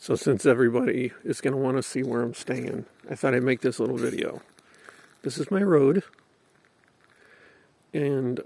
So since everybody is going to want to see where I'm staying, I thought I'd make this little video. This is my road, and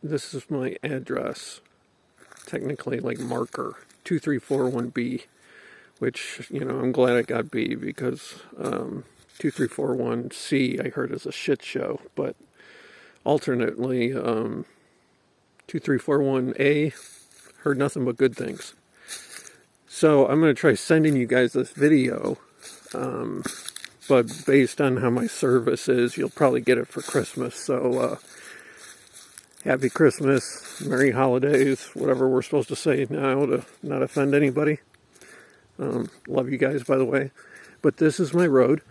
this is my address, technically like marker, 2341B, which, you know, I'm glad I got B because 2341C I heard is a shit show, but alternately 2341A heard nothing but good things. So I'm going to try sending you guys this video, but based on how my service is, you'll probably get it for Christmas. So happy Christmas, Merry Holidays, whatever we're supposed to say now to not offend anybody. Love you guys, by the way. But this is my road.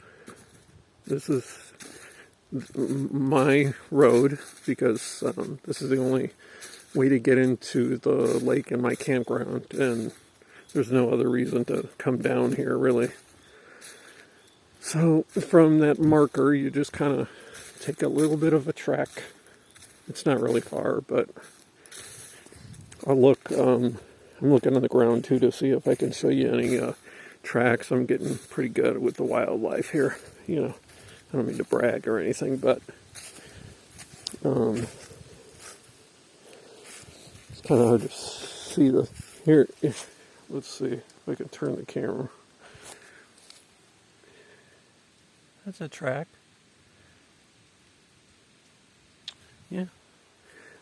This is my road because this is the only way to get into the lake and my campground, and there's no other reason to come down here, really. So from that marker, you just kind of take a little bit of a trek. It's not really far, but I'll look. I'm looking on the ground too to see if I can show you any tracks. I'm getting pretty good with the wildlife here. You know, I don't mean to brag or anything, but it's kind of hard to see the here. Let's see if I can turn the camera. That's a track. Yeah,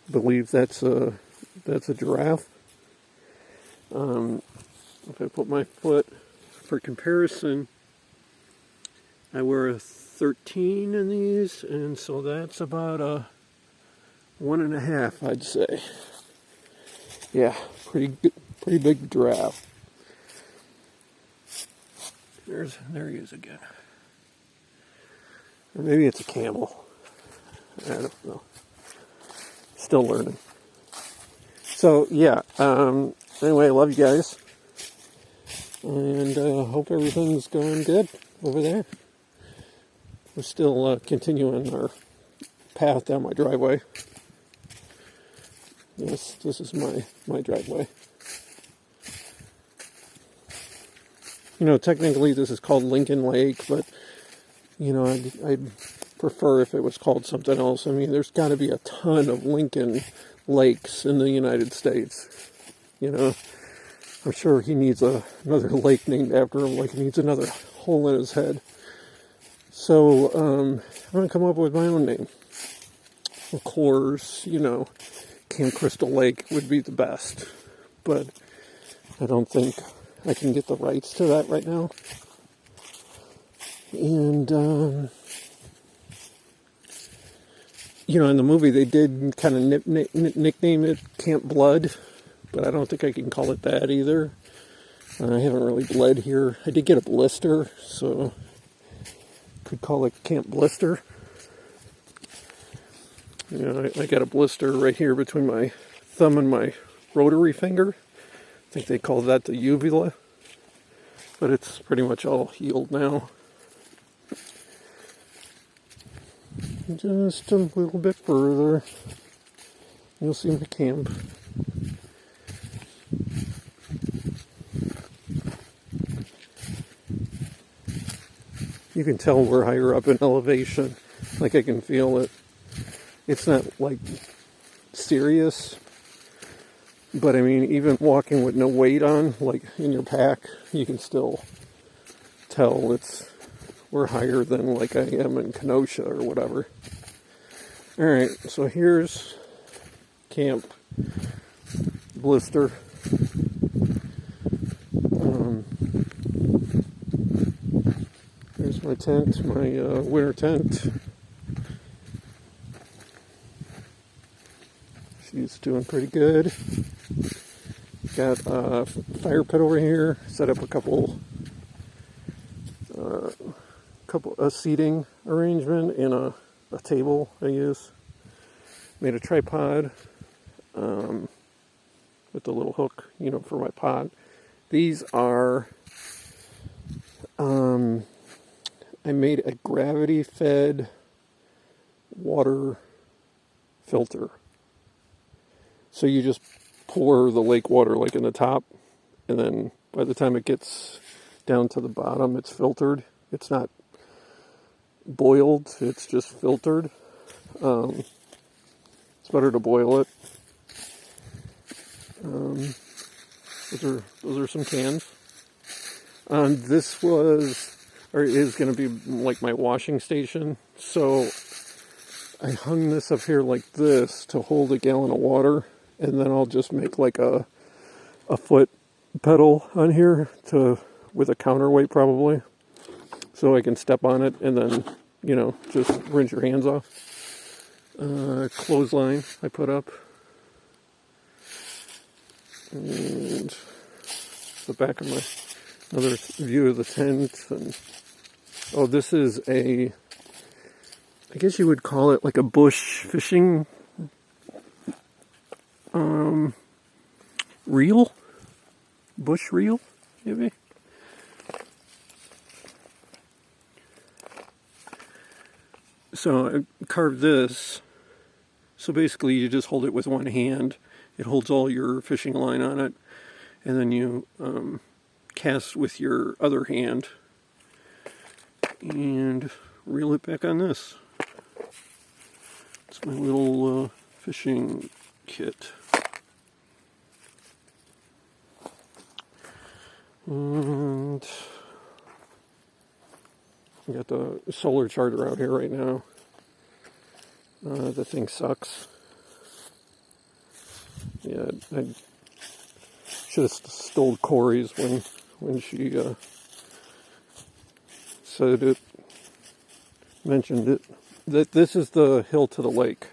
I believe that's a giraffe. If I put my foot for comparison, I wear a 13 in these, and so that's about a 1.5, I'd say. Yeah, pretty big giraffe. There he is again. Or maybe it's a camel. I don't know. Still learning. So yeah. Anyway, I love you guys, and hope everything's going good over there. We're still continuing our path down my driveway. Yes, this is my driveway. You know, technically this is called Lincoln Lake, but, you know, I'd prefer if it was called something else. I mean, there's got to be a ton of Lincoln lakes in the United States. You know, I'm sure he needs another lake named after him, like he needs another hole in his head. So, I'm going to come up with my own name. Of course, you know, Camp Crystal Lake would be the best, but I don't think I can get the rights to that right now. And, you know, in the movie they did kind of nickname it Camp Blood, but I don't think I can call it that either. I haven't really bled here. I did get a blister, so could call it Camp Blister. You know, I got a blister right here between my thumb and my rotary finger. I think they call that the uvula, but it's pretty much all healed now. Just a little bit further, you'll see my camp. You can tell we're higher up in elevation, like I can feel it. It's not like serious, but I mean, even walking with no weight on, like in your pack, you can still tell we're higher than like I am in Kenosha or whatever. Alright, so here's Camp Blister. There's my tent, my winter tent. She's doing pretty good. Got a fire pit over here. Set up a couple seating arrangement and a table I use. Made a tripod with the little hook, you know, for my pod. These are I made a gravity-fed water filter. So you just pour the lake water like in the top, and then by the time it gets down to the bottom. It's filtered. It's not boiled. It's just filtered. It's better to boil it. Those are some cans. This was, or is going to be like my washing station. So I hung this up here like this to hold a gallon of water, and then I'll just make like a foot pedal on here with a counterweight probably, so I can step on it and then, just rinse your hands off. Clothesline I put up, and the back of another view of the tent. And this is I guess you would call it like a bush fishing reel, bush reel maybe. So I carved this. So basically you just hold it with one hand. It holds all your fishing line on it. And then you cast with your other hand and reel it back on this. It's my little fishing kit. And I got the solar charger out here right now. The thing sucks. Yeah, I should have stole Corey's when she mentioned it. That this is the hill to the lake.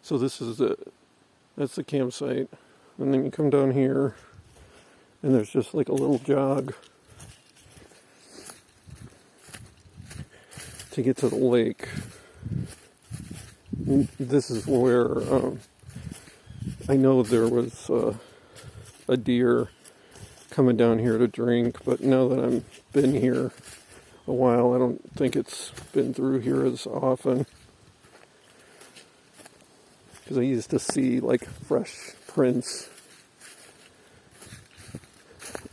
So that's the campsite. And then you come down here, and there's just like a little jog to get to the lake. This is where I know there was a deer coming down here to drink, but now that I've been here a while, I don't think it's been through here as often, because I used to see like fresh prints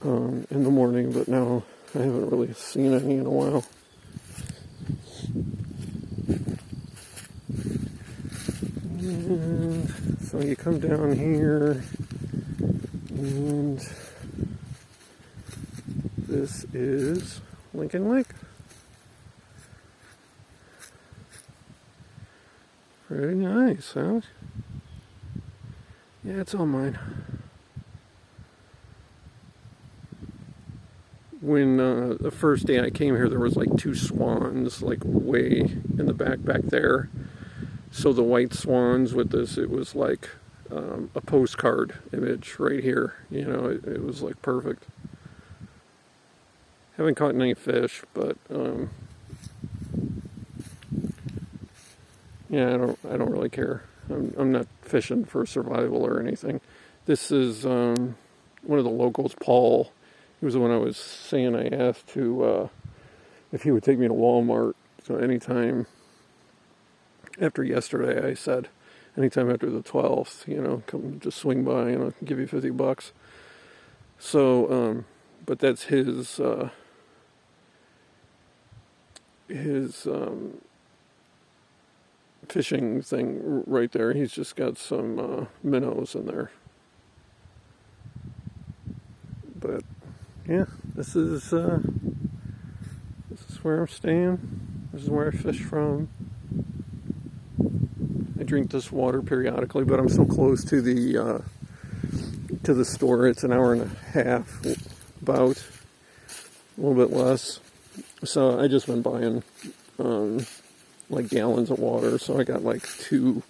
in the morning, but now I haven't really seen any in a while. And so you come down here, and this is Lincoln Lake. Pretty nice, huh? Yeah, it's all mine. When the first day I came here, there was like 2 swans, like way in the back there. So the white swans with this, it was like a postcard image right here. It was like perfect. Haven't caught any fish, but yeah, I don't really care. I'm not fishing for survival or anything. This is one of the locals, Paul. He was the one I was saying I asked to if he would take me to Walmart. So anytime after yesterday, I said anytime after the 12th, come just swing by and I'll give you $50. So, but that's his fishing thing right there. He's just got some minnows in there. But yeah, this is where I'm staying. This is where I fish from. I drink this water periodically, but I'm so close to the store. It's an hour and a half, about a little bit less. So I just been buying like gallons of water. So I got like 2.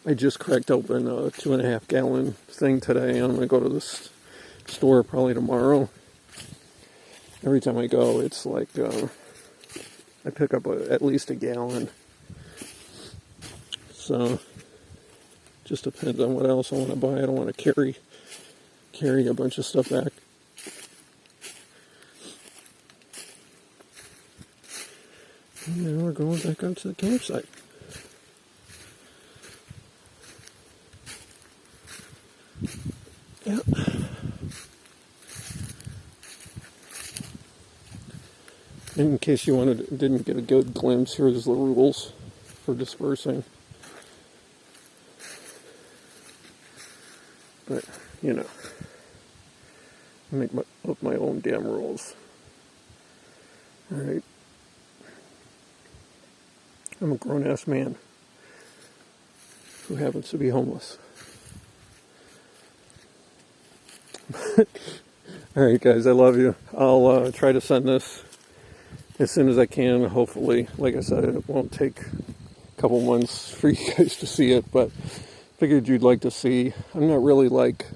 I just cracked open a 2.5 gallon thing today. I'm gonna go to this store probably tomorrow. Every time I go, it's like I pick up at least a gallon. So just depends on what else I want to buy. I don't want to carry a bunch of stuff back. And now we're going back up to the campsite. Yep. In case you didn't get a good glimpse, here's the rules for dispersing. But, you know, I make up my own damn rules. Alright. I'm a grown-ass man who happens to be homeless. Alright guys, I love you. I'll try to send this as soon as I can. Hopefully, like I said, it won't take a couple months for you guys to see it, but figured you'd like to see. I'm not really like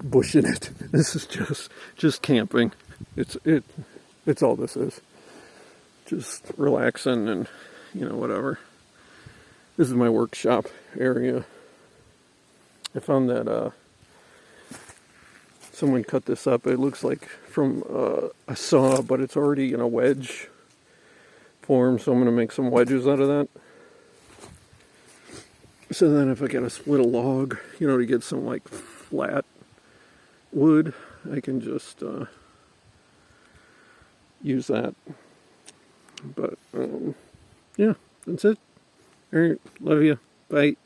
bushing it. This is just camping. It's all this is. Just relaxing and, you know, whatever. This is my workshop area. I found that someone cut this up. It looks like from a saw, but it's already in a wedge form, so I'm going to make some wedges out of that. So then if I gotta split a log, you know, to get some like flat wood, I can just use that. But yeah, that's it. Alright, love you. Bye.